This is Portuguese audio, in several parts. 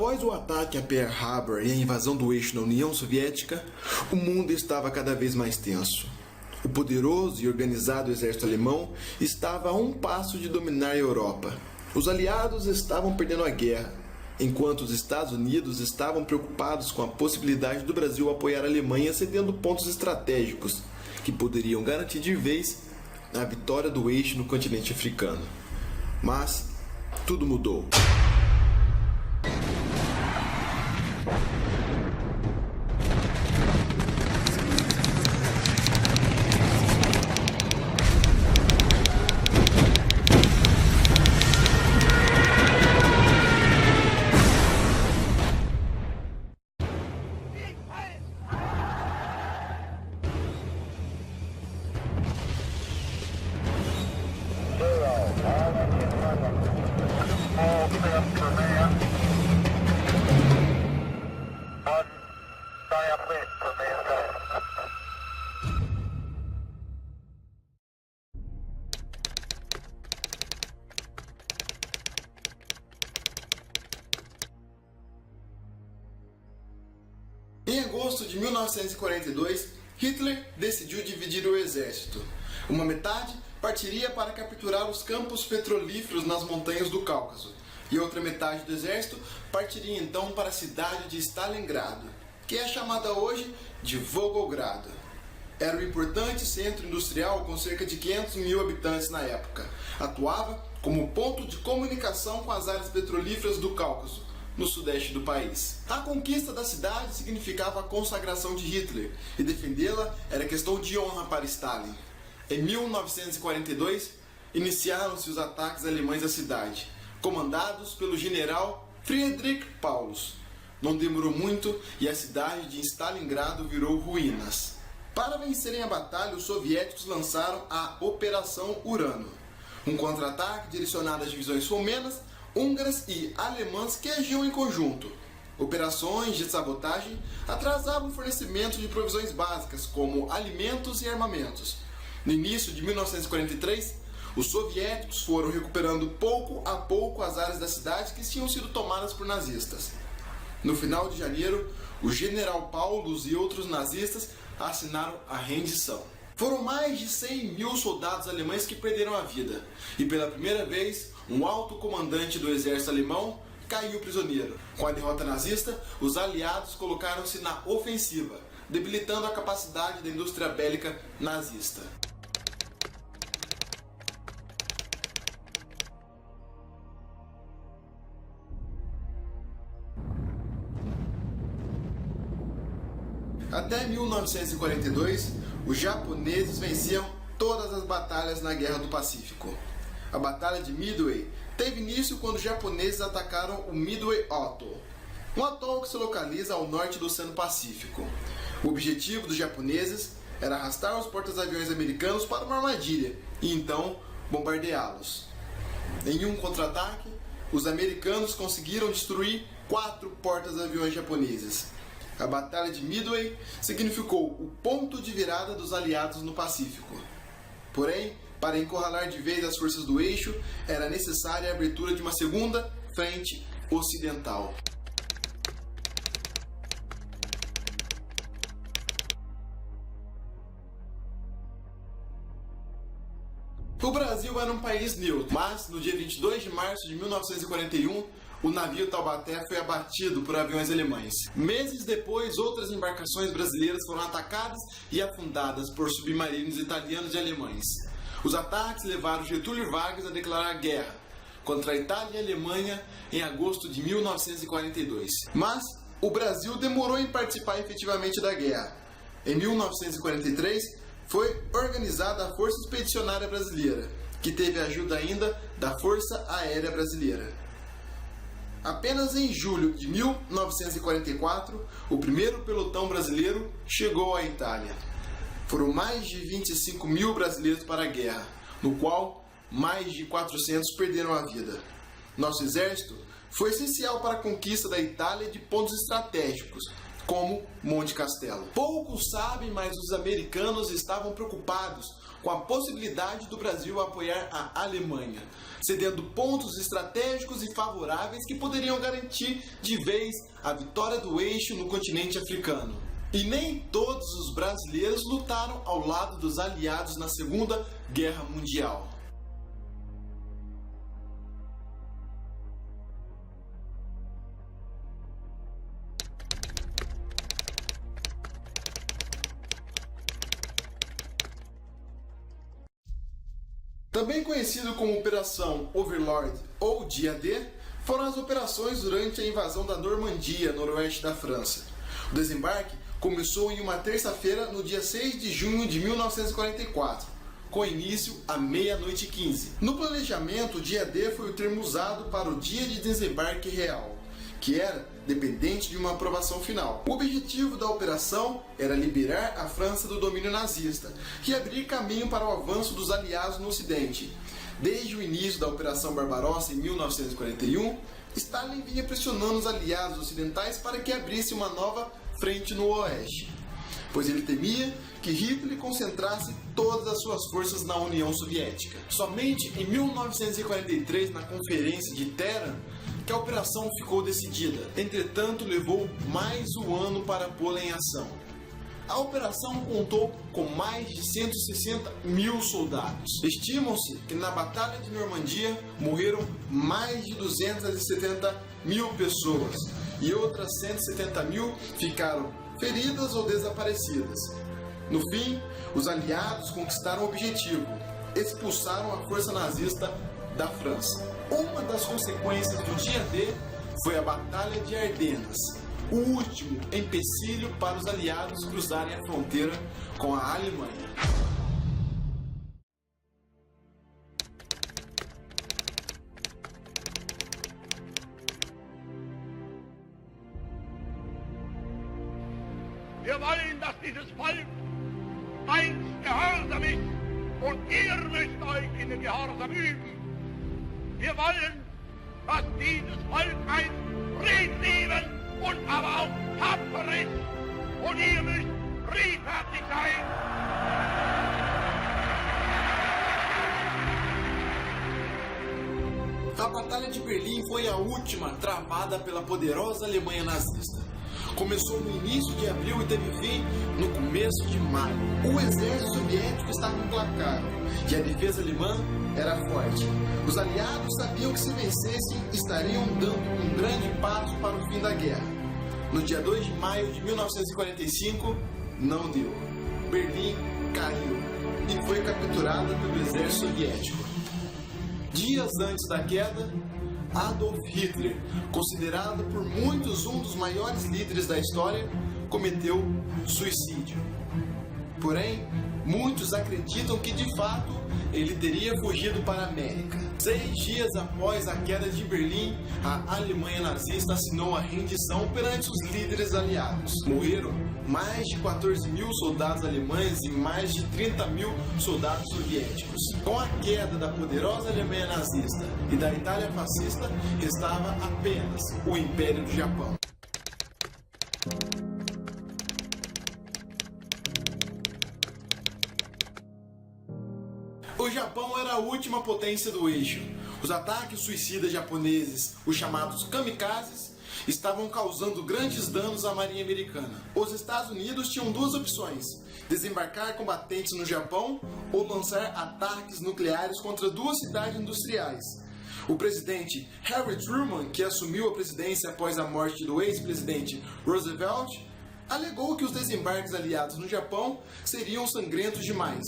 Após o ataque a Pearl Harbor e a invasão do eixo na União Soviética, o mundo estava cada vez mais tenso. O poderoso e organizado exército alemão estava a um passo de dominar a Europa. Os aliados estavam perdendo a guerra, enquanto os Estados Unidos estavam preocupados com a possibilidade do Brasil apoiar a Alemanha cedendo pontos estratégicos que poderiam garantir de vez a vitória do eixo no continente africano. Mas tudo mudou. Em agosto de 1942, Hitler decidiu dividir o exército. Uma metade partiria para capturar os campos petrolíferos nas montanhas do Cáucaso, e outra metade do exército partiria então para a cidade de Stalingrado, que é chamada hoje de Volgogrado. Era um importante centro industrial com cerca de 500 mil habitantes na época. Atuava como ponto de comunicação com as áreas petrolíferas do Cáucaso, no sudeste do país. A conquista da cidade significava a consagração de Hitler, e defendê-la era questão de honra para Stalin. Em 1942, iniciaram-se os ataques alemães à cidade, comandados pelo general Friedrich Paulus. Não demorou muito e a cidade de Stalingrado virou ruínas. Para vencerem a batalha, os soviéticos lançaram a Operação Urano, um contra-ataque direcionado às divisões romenas, húngaras e alemãs que agiam em conjunto. Operações de sabotagem atrasavam o fornecimento de provisões básicas, como alimentos e armamentos. No início de 1943, os soviéticos foram recuperando pouco a pouco as áreas da cidade que tinham sido tomadas por nazistas. No final de janeiro, o general Paulus e outros nazistas assinaram a rendição. Foram mais de 100 mil soldados alemães que perderam a vida, e pela primeira vez, um alto comandante do exército alemão caiu prisioneiro. Com a derrota nazista, os aliados colocaram-se na ofensiva, debilitando a capacidade da indústria bélica nazista. Até 1942, os japoneses venciam todas as batalhas na Guerra do Pacífico. A Batalha de Midway teve início quando os japoneses atacaram o Midway Atoll, um atol que se localiza ao norte do Oceano Pacífico. O objetivo dos japoneses era arrastar os porta-aviões americanos para uma armadilha e então bombardeá-los. Em um contra-ataque, os americanos conseguiram destruir 4 porta-aviões japoneses. A Batalha de Midway significou o ponto de virada dos aliados no Pacífico. Porém, para encurralar de vez as forças do eixo, era necessária a abertura de uma segunda frente ocidental. O Brasil era um país neutro, mas no dia 22 de março de 1941, o navio Taubaté foi abatido por aviões alemães. Meses depois, outras embarcações brasileiras foram atacadas e afundadas por submarinos italianos e alemães. Os ataques levaram Getúlio Vargas a declarar guerra contra a Itália e a Alemanha em agosto de 1942. Mas o Brasil demorou em participar efetivamente da guerra. Em 1943, foi organizada a Força Expedicionária Brasileira, que teve a ajuda ainda da Força Aérea Brasileira. Apenas em julho de 1944, o primeiro pelotão brasileiro chegou à Itália. Foram mais de 25 mil brasileiros para a guerra, no qual mais de 400 perderam a vida. Nosso exército foi essencial para a conquista da Itália de pontos estratégicos, como Monte Castelo. Poucos sabem, mas os americanos estavam preocupados com a possibilidade do Brasil apoiar a Alemanha, cedendo pontos estratégicos e favoráveis que poderiam garantir de vez a vitória do eixo no continente africano. E nem todos os brasileiros lutaram ao lado dos aliados na Segunda Guerra Mundial. Também conhecido como Operação Overlord ou Dia D, foram as operações durante a invasão da Normandia, noroeste da França. O desembarque começou em uma terça-feira, no dia 6 de junho de 1944, com início à meia-noite e 15. No planejamento, o Dia D foi o termo usado para o dia de desembarque real, que era dependente de uma aprovação final. O objetivo da operação era liberar a França do domínio nazista e abrir caminho para o avanço dos aliados no Ocidente. Desde o início da Operação Barbarossa, em 1941, Stalin vinha pressionando os aliados ocidentais para que abrisse uma nova frente no Oeste, pois ele temia que Hitler concentrasse todas as suas forças na União Soviética. Somente em 1943, na Conferência de Teherã, que a operação ficou decidida. Entretanto, levou mais um ano para pô-la em ação. A operação contou com mais de 160 mil soldados. Estimam-se que na Batalha de Normandia morreram mais de 270 mil pessoas e outras 170 mil ficaram feridas ou desaparecidas. No fim, os aliados conquistaram o objetivo: expulsaram a força nazista da França. Uma das consequências do Dia D foi a Batalha de Ardenas, o último empecilho para os aliados cruzarem a fronteira com a Alemanha. Wir wollen, dass dieses Volk einst gehorsam ist und ihr müsst euch in den Gehorsam üben. Wir wollen, dass dieses Volk ein friedliebend und aber auch tapfer ist. Und ihr müsst friedfertig sein. A Batalha de Berlim foi a última travada pela poderosa Alemanha nazista. Começou no início de abril e teve fim no começo de maio. O exército soviético estava implacável e a defesa alemã era forte. Os aliados sabiam que se vencessem, estariam dando um grande passo para o fim da guerra. No dia 2 de maio de 1945, não deu. Berlim caiu e foi capturada pelo exército soviético. Dias antes da queda, Adolf Hitler, considerado por muitos um dos maiores líderes da história, cometeu suicídio. Porém, muitos acreditam que de fato ele teria fugido para a América. 6 dias após a queda de Berlim, a Alemanha nazista assinou a rendição perante os líderes aliados. Morreram mais de 14 mil soldados alemães e mais de 30 mil soldados soviéticos. Com a queda da poderosa Alemanha nazista e da Itália fascista, restava apenas o Império do Japão. O Japão era a última potência do eixo. Os ataques suicidas japoneses, os chamados kamikazes, estavam causando grandes danos à marinha americana. Os Estados Unidos tinham duas opções: desembarcar combatentes no Japão ou lançar ataques nucleares contra duas cidades industriais. O presidente Harry Truman, que assumiu a presidência após a morte do ex-presidente Roosevelt, alegou que os desembarques aliados no Japão seriam sangrentos demais.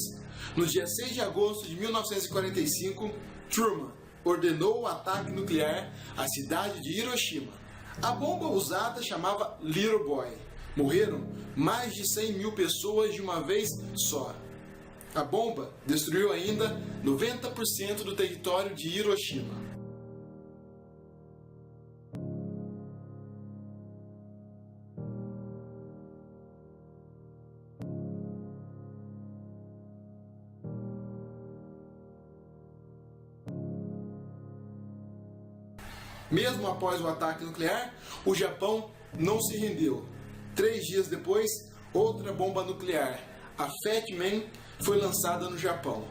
No dia 6 de agosto de 1945, Truman ordenou o ataque nuclear à cidade de Hiroshima. A bomba usada chamava Little Boy. Morreram mais de 100 mil pessoas de uma vez só. A bomba destruiu ainda 90% do território de Hiroshima. Mesmo após o ataque nuclear, o Japão não se rendeu. 3 dias depois, outra bomba nuclear, a Fat Man, foi lançada no Japão.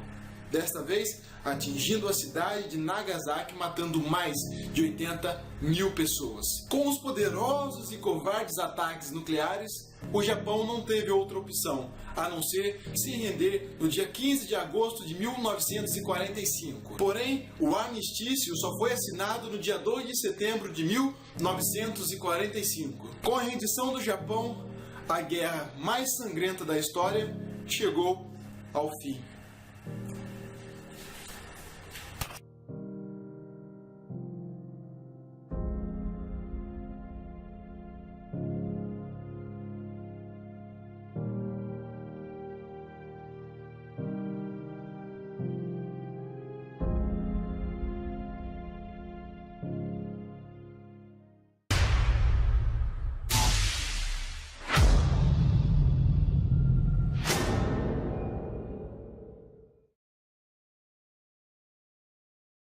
Desta vez, atingindo a cidade de Nagasaki, matando mais de 80 mil pessoas. Com os poderosos e covardes ataques nucleares, o Japão não teve outra opção, a não ser se render no dia 15 de agosto de 1945. Porém, o armistício só foi assinado no dia 2 de setembro de 1945. Com a rendição do Japão, a guerra mais sangrenta da história chegou ao fim.